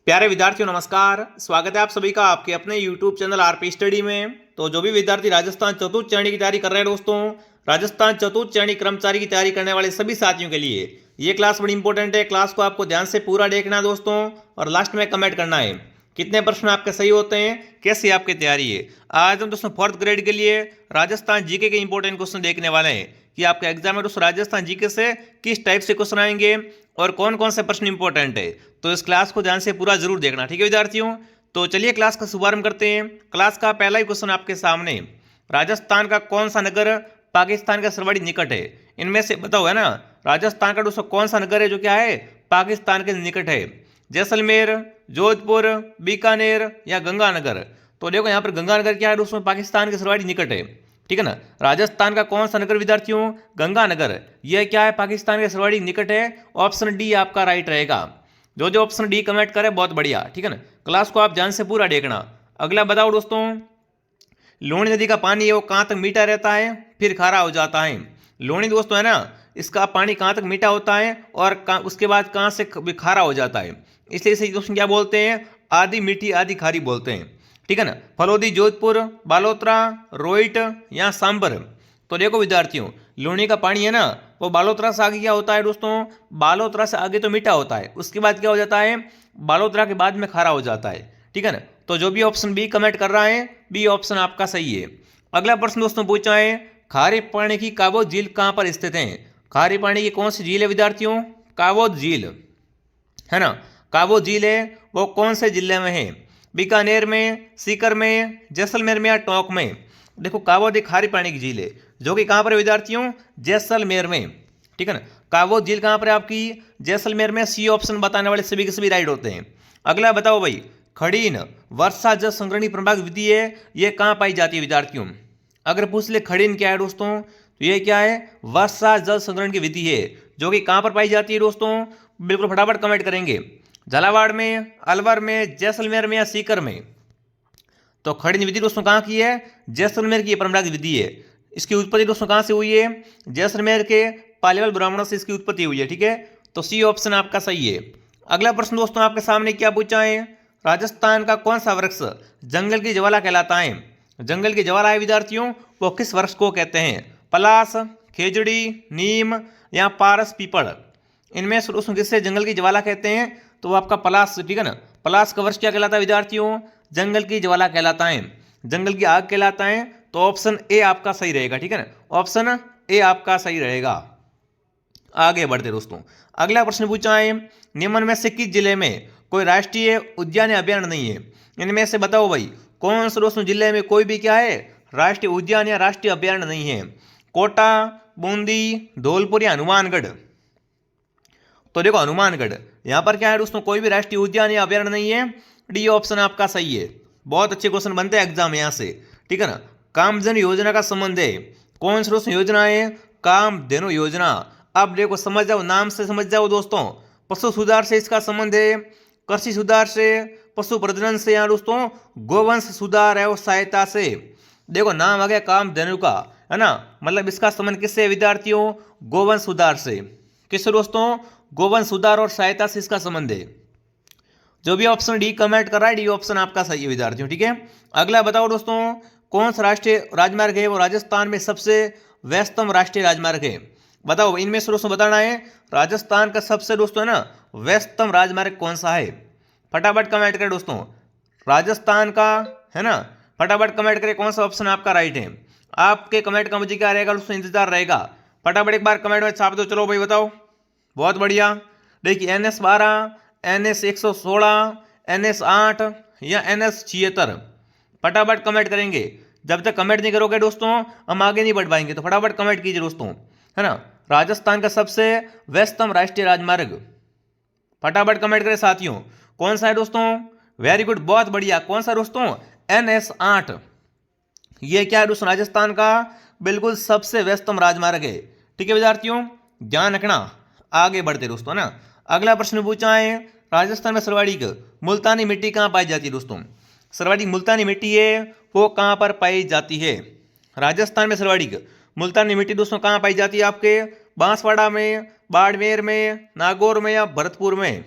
प्यारे विद्यार्थियों नमस्कार। स्वागत है आप सभी का आपके अपने YouTube चैनल आरपी स्टडी में। तो जो भी विद्यार्थी राजस्थान चतुर्थ श्रेणी की तैयारी कर रहे हैं दोस्तों, राजस्थान चतुर्थ श्रेणी कर्मचारी की तैयारी करने वाले सभी साथियों के लिए ये क्लास बड़ी इंपॉर्टेंट है। क्लास को आपको ध्यान से पूरा देखना है दोस्तों, और लास्ट में कमेंट करना है कितने प्रश्न आपके सही होते हैं, कैसी आपकी तैयारी है। आज हम दोस्तों फोर्थ ग्रेड के लिए राजस्थान जीके के इंपॉर्टेंट क्वेश्चन देखने वाले हैं कि आपके एग्जाम में दोस्तों राजस्थान जीके से किस टाइप से क्वेश्चन आएंगे और कौन कौन से प्रश्न इंपॉर्टेंट है। तो इस क्लास को ध्यान से पूरा जरूर देखना, ठीक है विद्यार्थियों। तो चलिए क्लास का शुभारंभ करते हैं। क्लास का पहला ही क्वेश्चन आपके सामने, राजस्थान का कौन सा नगर पाकिस्तान के सर्वाधिक निकट है। इनमें से बताओ, है ना, राजस्थान का दोस्तों कौन सा नगर है जो क्या है पाकिस्तान के निकट है। जैसलमेर, जोधपुर, बीकानेर या गंगानगर। तो देखो यहाँ पर गंगानगर क्या है दोस्तों, पाकिस्तान के सर्वाधिक निकट है, ठीक है ना। राजस्थान का कौन सा नगर विद्यार्थियों, गंगानगर, यह क्या है पाकिस्तान के सर्वाधिक निकट है। ऑप्शन डी आपका राइट रहेगा। जो ऑप्शन डी कमेंट करे बहुत बढ़िया, ठीक है ना। क्लास को आप ध्यान से पूरा देखना। अगला बताओ दोस्तों, लूणी नदी का पानी है वो कहाँ तक मीठा रहता है फिर खारा हो जाता है। लूणी दोस्तों है ना, इसका पानी कहाँ तक मीठा होता है और उसके बाद कहाँ से खारा हो जाता है, इसलिए इसे दोस्तों क्या बोलते हैं, आधी मीठी आधी खारी बोलते हैं, ठीक है ना। फलोदी, जोधपुर, बालोतरा, रोहिट या सांबर। तो देखो विद्यार्थियों, लूणी का पानी है ना वो बालोतरा से आगे क्या होता है दोस्तों, बालोतरा से आगे तो मीठा होता है, उसके बाद क्या हो जाता है, बालोतरा के बाद में खारा हो जाता है, ठीक है ना। तो जो भी ऑप्शन बी कमेंट कर रहा है, बी ऑप्शन आपका सही है। अगला प्रश्न दोस्तों पूछा है, खारे पानी की काबोद झील कहाँ पर स्थित है। खारे पानी की कौन सी झील है विद्यार्थियों, काबोद झील, है ना। काबोद झील है वो कौन से जिले में है, बीकानेर में, सीकर में, जैसलमेर में या टोंक में। देखो काबोद एक खारे पानी की झील है जो कि कहाँ पर है विद्यार्थियों, जैसलमेर में, ठीक है ना। काबोद झील कहाँ पर है आपकी, जैसलमेर में। सी ऑप्शन बताने वाले सभी के सभी राइट होते हैं। अगला बताओ भाई, खड़ीन वर्षा जल संग्रहणी प्रभाग विधि है ये कहाँ पाई जाती है विद्यार्थियों। अगर पूछ ले खड़ीन क्या है दोस्तों, तो ये क्या है, वर्षा जल संग्रहण की विधि है जो कि कहाँ पर पाई जाती है दोस्तों, बिल्कुल फटाफट कमेंट करेंगे। झालावाड़ में, अलवर में, जैसलमेर में या सीकर में। तो खड़ीन विधि दोस्तों कहाँ की है, जैसलमेर की परंपरागत विधि है। इसकी उत्पत्ति दोस्तों कहाँ से हुई है, जैसलमेर के पालीवाल ब्राह्मणों से इसकी उत्पत्ति हुई है, ठीक है। तो सी ऑप्शन आपका सही है। अगला प्रश्न दोस्तों आपके सामने क्या पूछा है, राजस्थान का कौन सा वृक्ष जंगल की ज्वाला कहलाता है। जंगल की ज्वाला है विद्यार्थियों वो किस वृक्ष को कहते हैं, पलास, खेजड़ी, नीम या पारस पीपल। इनमें से दोस्तों किससे जंगल की ज्वाला कहते हैं, तो वो आपका पलास, ठीक है ना। पलास का वृक्ष क्या कहलाता है विद्यार्थियों, जंगल की ज्वाला कहलाता है, जंगल की आग कहलाता है। तो ऑप्शन ए आपका सही रहेगा, ठीक है ना, ऑप्शन ए आपका सही रहेगा। आगे बढ़ते दोस्तों, अगला प्रश्न पूछा है, निम्न में से किस जिले में कोई राष्ट्रीय उद्यान या अभ्यारण्य नहीं है। इनमें से बताओ भाई कौन से दोस्तों जिले में कोई भी क्या है, राष्ट्रीय उद्यान या राष्ट्रीय अभ्यारण्य नहीं है। कोटा, बूंदी, धौलपुर या हनुमानगढ़। तो देखो हनुमानगढ़, यहां पर क्या है दोस्तों, कोई भी राष्ट्रीय उद्यान या अभ्यारण्य नहीं है। डी ऑप्शन आपका सही है। बहुत अच्छे क्वेश्चन बनते हैं एग्जाम यहां से, ठीक है ना। कामधेनु योजना का संबंध है, कौन सी दोस्तों योजना है, कामधेनु योजना। अब देखो समझ जाओ, नाम से समझ जाओ दोस्तों, पशु सुधार से इसका संबंध है, कृषि सुधार से, पशु प्रजनन से, या दोस्तों गोवंश सुधार है और सहायता से। देखो नाम आ गया कामधेनु का, है ना, मतलब इसका संबंध किससे है विद्यार्थियों, गोवंश सुधार से। किससे दोस्तों, गोवंश सुधार और सहायता से इसका संबंध है। जो भी ऑप्शन डी कमेंट कर रहा है, डी ऑप्शन आपका सही है विद्यार्थियों, ठीक है। अगला बताओ दोस्तों, कौन सा राष्ट्रीय राजमार्ग है वो राजस्थान में सबसे व्यस्तम राष्ट्रीय राजमार्ग है। बताओ इनमें से दोस्तों बताना है, राजस्थान का सबसे दोस्तों है ना व्यस्तम राजमार्ग कौन सा है। फटाफट कमेंट करें दोस्तों, राजस्थान का, है ना, फटाफट कमेंट करें कौन सा ऑप्शन आपका राइट है। आपके कमेंट का मुझे क्या रहेगा दोस्तों, इंतजार रहेगा। फटाफट एक बार कमेंट में छाप दो, चलो भाई बताओ। बहुत बढ़िया। देखिए NS12, NS116, NS8 या NS76। फटाफट कमेंट करेंगे, जब तक कमेंट नहीं करोगे दोस्तों हम आगे नहीं बढ़ पाएंगे। तो फटाफट कमेंट कीजिए दोस्तों, है ना। राजस्थान का सबसे व्यस्तम राष्ट्रीय राजमार्ग, फटाफट कमेंट करें साथियों, कौन सा है दोस्तों। वेरी गुड, बहुत बढ़िया। कौन सा दोस्तों, NS8। ये क्या है दोस्तों, राजस्थान का बिल्कुल सबसे व्यस्तम राजमार्ग है, ठीक है विद्यार्थियों, ध्यान रखना। आगे बढ़ते दोस्तों ना, अगला प्रश्न पूछा है, राजस्थान में सर्वाधिक मुल्तानी मिट्टी कहाँ पाई जाती है दोस्तों। सर्वाधिक मुल्तानी मिट्टी है वो कहाँ पर पाई जाती है। राजस्थान में सर्वाधिक मुल्तानी मिट्टी दोस्तों कहाँ पाई जाती है, आपके बांसवाड़ा में, बाड़मेर में, नागौर में या भरतपुर में।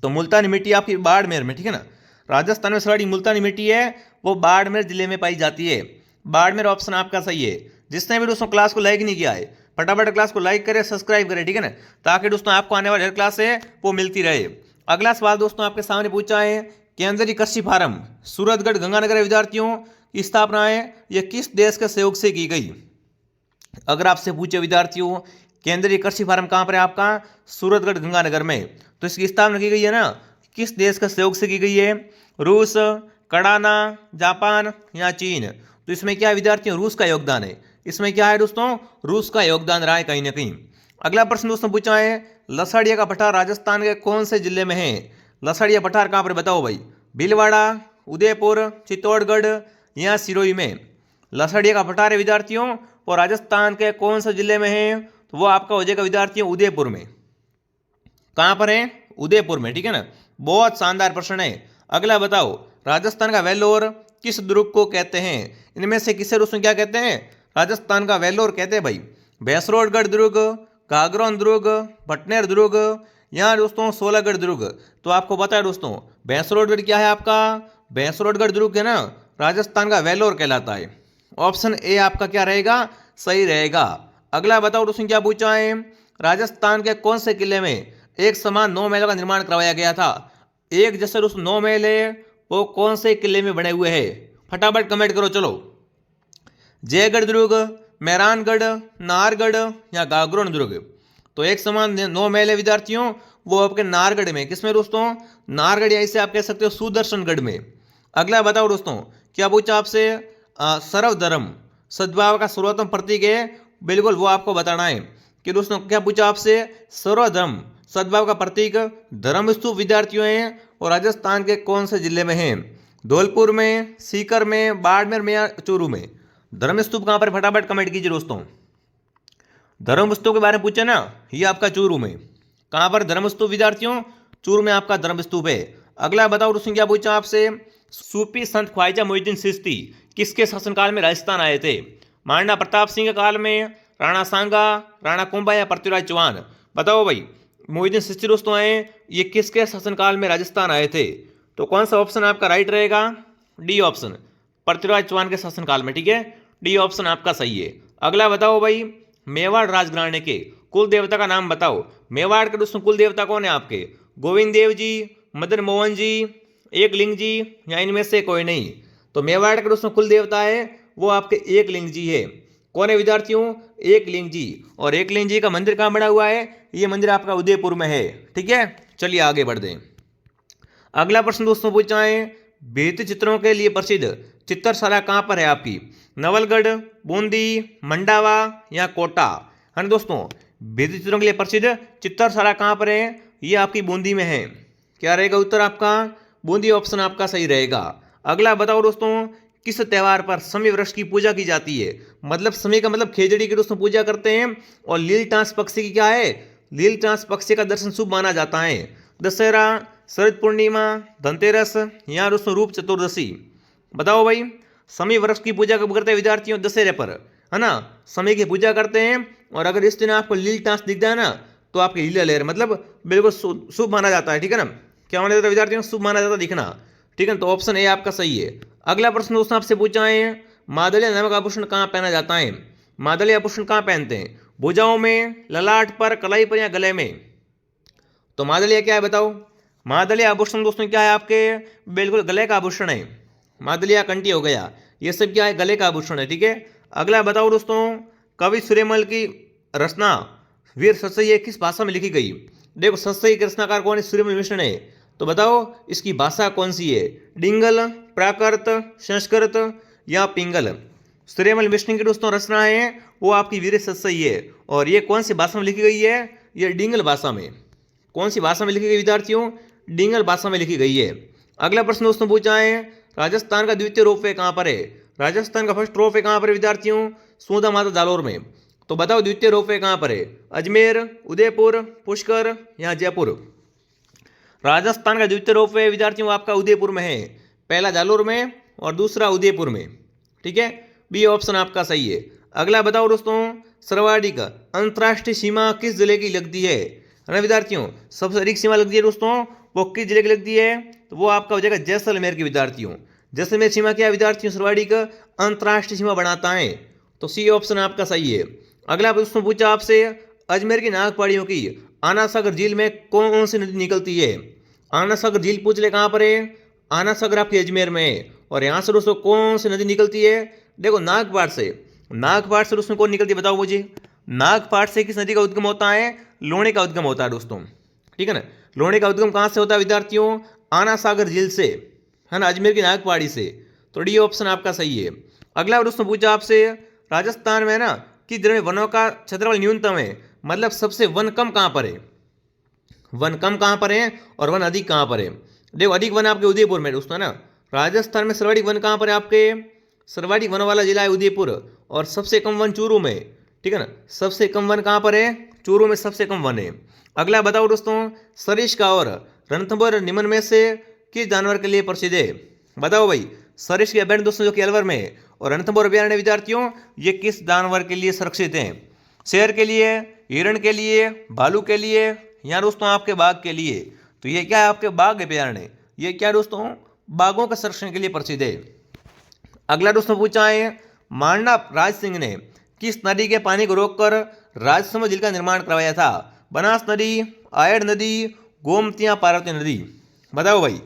तो मुल्तानी मिट्टी आपकी बाड़मेर में, ठीक है ना। राजस्थान में सबसे मुल्तानी मिट्टी है वो बाड़मेर जिले में पाई जाती है। बाड़मेर ऑप्शन आपका सही है। जिसने भी दोस्तों क्लास को लाइक नहीं किया है फटाफट क्लास को लाइक करें, सब्सक्राइब करें, ठीक है ना, ताकि दोस्तों आपको आने वाली हर क्लास है वो मिलती रहे। अगला सवाल दोस्तों आपके सामने पूछा है, केंद्रीय कृषि फार्म सूरतगढ़ गंगानगर विद्यार्थियों की स्थापना है यह किस देश के सहयोग से की गई। अगर आपसे पूछे विद्यार्थियों केंद्रीय कृषि फार्म कहाँ पर है आपका, सूरतगढ़ गंगानगर में, तो इसकी स्थापना की गई है ना किस देश के सहयोग से की गई है, रूस, कड़ाना, जापान या चीन। तो इसमें क्या है विद्यार्थियों, रूस का योगदान है। इसमें क्या है दोस्तों, रूस का योगदान रहा है कहीं ना कहीं। अगला प्रश्न दोस्तों पूछा है, लसाड़िया का पठार राजस्थान के कौन से जिले में है। लसाड़िया पठार कहाँ पर बताओ भाई, भीलवाड़ा, उदयपुर, चित्तौड़गढ़ या सिरोही में। लसाड़िया का पठार है विद्यार्थियों वो राजस्थान के कौन से जिले में है, तो वो आपका हो जाएगा विद्यार्थियों उदयपुर में। कहाँ पर है, उदयपुर में, ठीक है ना। बहुत शानदार प्रश्न है। अगला बताओ, राजस्थान का वेल्लोर किस दुर्ग को कहते हैं। इनमें से किसे दोस्तों क्या कहते हैं, राजस्थान का वेल्लोर कहते हैं भाई। भैंसरोडगढ़ दुर्ग, कागरौन दुर्ग, भटनेर दुर्ग या दोस्तों सोलागढ़ दुर्ग। तो आपको पता है दोस्तों भैंसरोडगढ़ क्या है आपका, भैंसरोडगढ़ दुर्ग है ना, राजस्थान का वेल्लोर कहलाता है। ऑप्शन ए आपका क्या रहेगा, सही रहेगा। अगला बताओ दोस्तों क्या पूछा है, राजस्थान के कौन से किले में एक समान 9 महलों का निर्माण करवाया गया था। एक जैसे दोस्तों 9 महल है वो कौन से किले में बने हुए हैं, फटाफट कमेंट करो चलो। जयगढ़ दुर्ग, मेहरानगढ़, नाहरगढ़ या गागरोन दुर्ग। तो एक समान 9 महल है विद्यार्थियों वो आपके नाहरगढ़ में, किसमें दोस्तों, नाहरगढ़ या इसे आप कह सकते हो सुदर्शनगढ़ में। अगला बताओ दोस्तों क्या पूछा आपसे, सर्वधर्म सद्भाव का सर्वोत्तम प्रतीक है, बिल्कुल वो आपको बताना है कि दोस्तों क्या पूछा आपसे, सर्वधर्म सद्भाव का प्रतीक धर्म स्तूप विद्यार्थियों हैं और राजस्थान के कौन से जिले में है, धौलपुर में, सीकर में, बाड़मेर में या चूरू में। धर्म स्तूप कहाँ पर, फटाफट कमेंट कीजिए दोस्तों। धर्म स्तूप के बारे में पूछा ना, ये आपका चूरू में। कहाँ पर धर्म स्तूप विद्यार्थियों, चूरू में आपका धर्म स्तूप है। अगला बताओ दोस्तों क्या पूछा आपसे, सूफी संत ख्वाजा मोइनुद्दीन चिश्ती किसके शासनकाल में राजस्थान आए थे। महाराणा प्रताप सिंह के काल में, राणा सांगा, राणा कुंभा या पृथ्वीराज चौहान। बताओ भाई मोइनुद्दीन चिश्ती दोस्तों आए ये किसके शासनकाल में राजस्थान आए थे। तो कौन सा ऑप्शन आपका राइट रहेगा, डी ऑप्शन, पृथ्वीराज चौहान के शासनकाल में, ठीक है, डी ऑप्शन आपका सही है। अगला बताओ भाई मेवाड़ राजघराने के कुल देवता का नाम बताओ। मेवाड़ के दोस्तों कुल देवता कौन है आपके, गोविंद देव जी, मदन मोहन जी, एकलिंग जी या इनमें से कोई नहीं। तो मेवाड़ के दोस्तों कुल देवता है वो आपके एकलिंग जी है। कौन है विद्यार्थियों, एकलिंग जी। और एकलिंग जी का मंदिर कहाँ बना हुआ है, ये मंदिर आपका उदयपुर में है, ठीक है। चलिए आगे बढ़ दें। अगला प्रश्न दोस्तों पूछा है, भित्ति चित्रों के लिए प्रसिद्ध चित्रशाला कहाँ पर है आपकी, नवलगढ़, बूंदी, मंडावा या कोटा। है ना दोस्तों, भित्ति चित्रों के लिए प्रसिद्ध चित्रशाला कहाँ पर है, ये आपकी बूंदी में है। क्या रहेगा उत्तर आपका, बूंदी ऑप्शन आपका सही रहेगा। अगला बताओ दोस्तों किस त्योहार पर समी वृक्ष की पूजा की जाती है। मतलब समी का मतलब खेजड़ी की दोस्तों पूजा करते हैं। और लीलटास पक्षी की क्या है, लीलटास पक्षी का दर्शन शुभ माना जाता है। दशहरा, शरद पूर्णिमा, धनतेरस या दोस्तों रूप चतुर्दशी। बताओ भाई समी वृक्ष की पूजा कब करते हैं विद्यार्थियों, दशहरे पर, है ना, समी की पूजा करते हैं। और अगर इस दिन आपको लीलटास दिख जाए ना तो आपकी लीला लहर मतलब बिल्कुल शुभ माना जाता है, ठीक है ना। क्या माना जाता है विद्यार्थियों, शुभ माना जाता दिखना, ठीक है। तो ऑप्शन ए आपका सही है। अगला प्रश्न दोस्तों आपसे पूछा है, मादलिया नामक आभूषण कहाँ पहना जाता है। मादलिया आभूषण कहाँ पहनते हैं, भुजाओं में, ललाट पर, कलाई पर या गले में। तो मादलिया क्या है बताओ, मादलिया आभूषण दोस्तों क्या है आपके, बिल्कुल गले का आभूषण है। मादलिया कंठी हो गया, ये सब क्या है, गले का आभूषण है, ठीक है। अगला बताओ दोस्तों कवि सूर्यमल की रचना वीर सतसई किस भाषा में लिखी गई। देखो सतसई के रचनाकार कौन है, सूर्यमल मिश्र है। तो बताओ इसकी भाषा कौन सी है, डिंगल, प्राकृत, संस्कृत या पिंगल। सूर्यमल मिश्र की दोस्तों रचना है वो आपकी वीर सतसई है। और ये कौन सी भाषा में लिखी गई है, ये डिंगल भाषा में। कौन सी भाषा में लिखी गई विद्यार्थियों, डिंगल भाषा में लिखी गई है। अगला प्रश्न दोस्तों पूछा है, राजस्थान का द्वितीय रोपवे कहाँ पर है। राजस्थान का फर्स्ट रोपवे कहाँ पर है विद्यार्थियों, सूधा माता जालोर में। तो बताओ द्वितीय रोपवे कहाँ पर है, अजमेर, उदयपुर, पुष्कर या जयपुर। राजस्थान का द्वितीय रोपवे विद्यार्थियों आपका उदयपुर में है, पहला जालोर में और दूसरा उदयपुर में, ठीक है। बी ऑप्शन आपका सही है। अगला बताओ दोस्तों सर्वाधिक अंतर्राष्ट्रीय सीमा किस जिले की लगती है ना विद्यार्थियों, सबसे अधिक सीमा लगती है दोस्तों वो किस जिले की लगती है? तो वो आपका हो जाएगा जैसलमेर के विद्यार्थियों। जैसलमेर सीमा क्या विद्यार्थियों सर्वाधिक अंतर्राष्ट्रीय सीमा बनाता है, तो सी ऑप्शन आपका सही है। अगला प्रश्न पूछा आपसे, अजमेर की नाग पहाड़ियों की आना सागर झील में कौन सी नदी निकलती है? आना सागर झील पूछ ले कहाँ पर है? आना सागर आपके अजमेर में है। और यहाँ से दोस्तों कौन सी नदी निकलती है? देखो नागपाट से। नागपाट से दोस्तों कौन निकलती है बताओ मुझे। नागपाट से किस नदी का उद्गम होता है? लोणे का उद्गम होता है दोस्तों, ठीक है ना। लोणे का उद्गम कहाँ से होता है विद्यार्थियों? आना सागर झील से, है ना, अजमेर की नाग पहाड़ी से। तो डी ऑप्शन आपका सही है। अगला दोस्तों पूछा आपसे, राजस्थान में ना किस जिले में वनों का क्षेत्रफल न्यूनतम है? मतलब सबसे वन कम कहाँ पर है? वन कम कहाँ पर है और वन अधिक कहाँ पर है? देखो अधिक वन आपके उदयपुर में दोस्तों, है ना। राजस्थान में सर्वाधिक वन कहाँ पर है आपके? सर्वाधिक वन वाला जिला है उदयपुर, और सबसे कम वन चूरू में, ठीक है ना। सबसे कम वन कहाँ पर है? चूरू में सबसे कम वन है। अगला बताओ दोस्तों, सरिस्का और रणथंभौर निम्न में से किस जानवर के लिए प्रसिद्ध है? बताओ भाई। सरिस्का अभयारण्य दोस्तों जो कि अलवर में है, और रणथंभौर अभयारण्य विद्यार्थियों ये किस जानवर के लिए सुरक्षित हैं? शेर के लिए, हिरण के लिए, भालू के लिए, या दोस्तों आपके बाघ के लिए? तो ये क्या है? आपके बाघ अभयारण्य। ये क्या दोस्तों? बाघों के संरक्षण के लिए प्रसिद्ध है। अगला दोस्तों पूछा है, मांडा राज सिंह ने किस नदी के पानी को रोककर राजसमंद झील का निर्माण करवाया था? बनास नदी, आयड़ नदी, गोमती या पार्वती नदी? बताओ भाई।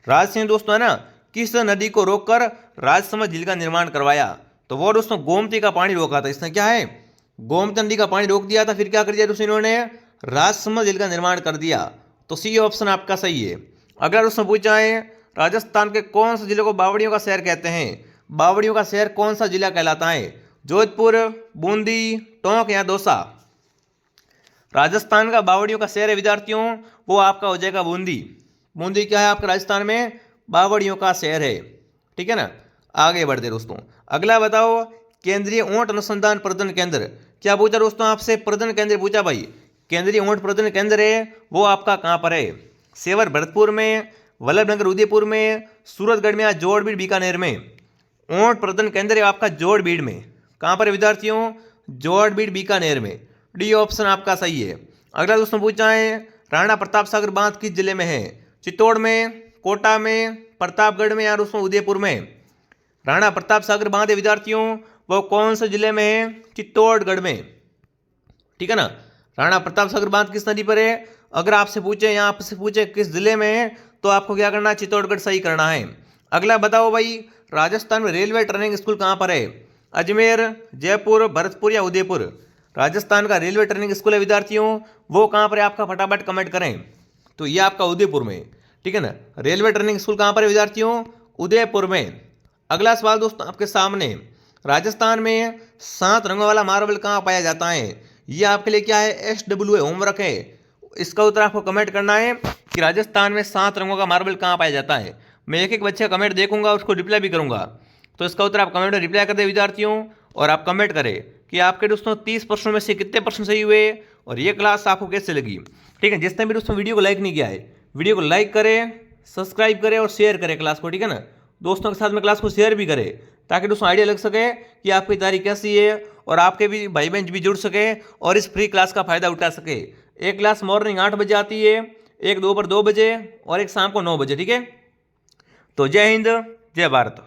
राज सिंह दोस्तों है ना, किस नदी को रोककर राजसमंद झील का निर्माण करवाया? तो वो दोस्तों गोमती का पानी रोका था। इसने क्या है? गोमती नदी का पानी रोक दिया था, फिर क्या कर दिया दोस्तों इन्होंने? राजसमंद झील का निर्माण कर दिया। तो सी ऑप्शन आपका सही है। अगला दोस्तों पूछा है, राजस्थान के कौन से जिले को बावड़ियों का शहर कहते हैं? बावड़ियों का शहर कौन सा जिला कहलाता है? जोधपुर, बूंदी, टोंक या दौसा? राजस्थान का बावड़ियों का शहर है विद्यार्थियों, वो आपका हो जाएगा बूंदी। बूंदी क्या है आपका राजस्थान में? बावड़ियों का शहर है, ठीक है ना। आगे बढ़ते दोस्तों। अगला बताओ, केंद्रीय ऊंट अनुसंधान प्रजनन केंद्र, क्या पूछा दोस्तों आपसे? प्रजनन केंद्र पूछा भाई। केंद्रीय ऊंट प्रजनन केंद्र है वो आपका कहाँ पर है? सेवर भरतपुर में, वल्लभनगर उदयपुर में, सूरतगढ़ में या जोड़बीड़ बीकानेर में? ऊंट प्रजनन केंद्र है आपका जोड़बीड़ में। कहाँ पर है विद्यार्थियों? जोड़बीड़ बीकानेर में। डी ऑप्शन आपका सही है। अगला दोस्तों पूछा है, राणा प्रताप सागर बांध किस जिले में है? चित्तौड़ में, कोटा में, प्रतापगढ़ में या दोस्तों उदयपुर में? राणा प्रताप सागर बांध है विद्यार्थियों, वो कौन से जिले में है? चित्तौड़गढ़ में, ठीक है ना। राणा प्रताप सागर बांध किस नदी पर है? अगर आपसे पूछे या आपसे पूछे किस जिले में है, तो आपको क्या करना है? चित्तौड़गढ़ सही करना है। अगला बताओ भाई, राजस्थान में रेलवे ट्रेनिंग स्कूल कहाँ पर है? अजमेर, जयपुर, भरतपुर या उदयपुर? राजस्थान का रेलवे ट्रेनिंग स्कूल है विद्यार्थियों, वो कहाँ पर है आपका? फटाफट कमेंट करें। तो ये आपका उदयपुर में, ठीक है ना। रेलवे ट्रेनिंग स्कूल कहाँ पर है विद्यार्थियों? उदयपुर में। अगला सवाल दोस्तों आपके सामने, राजस्थान में 7 रंगों वाला मार्बल कहाँ पाया जाता है? ये आपके लिए क्या है? SWA होमवर्क है। इसका उत्तर आपको कमेंट करना है कि राजस्थान में 7 रंगों का मार्बल कहाँ पाया जाता है। मैं एक एक बच्चे का कमेंट देखूंगा, उसको रिप्लाई भी करूंगा। तो इसका उत्तर आप कमेंट में रिप्लाई कर दे विद्यार्थियों, और आप कमेंट करें कि आपके दोस्तों 30 प्रश्नों में से कितने प्रश्न सही हुए और ये क्लास आपको कैसे लगी, ठीक है। जिसने भी दोस्तों वीडियो को लाइक नहीं किया है, वीडियो को लाइक करें, सब्सक्राइब करें और शेयर करें क्लास को, ठीक है ना। दोस्तों के साथ में क्लास को शेयर भी करें, ताकि दोस्तों आइडिया लग सके कि आपकी तैयारी कैसी है, और आपके भी भाई बहन भी जुड़ सके और इस फ्री क्लास का फायदा उठा सके। एक क्लास मॉर्निंग 8 बजे आती है, एक दोपहर 2 बजे और एक शाम को 9 बजे, ठीक है। तो जय हिंद, जय भारत।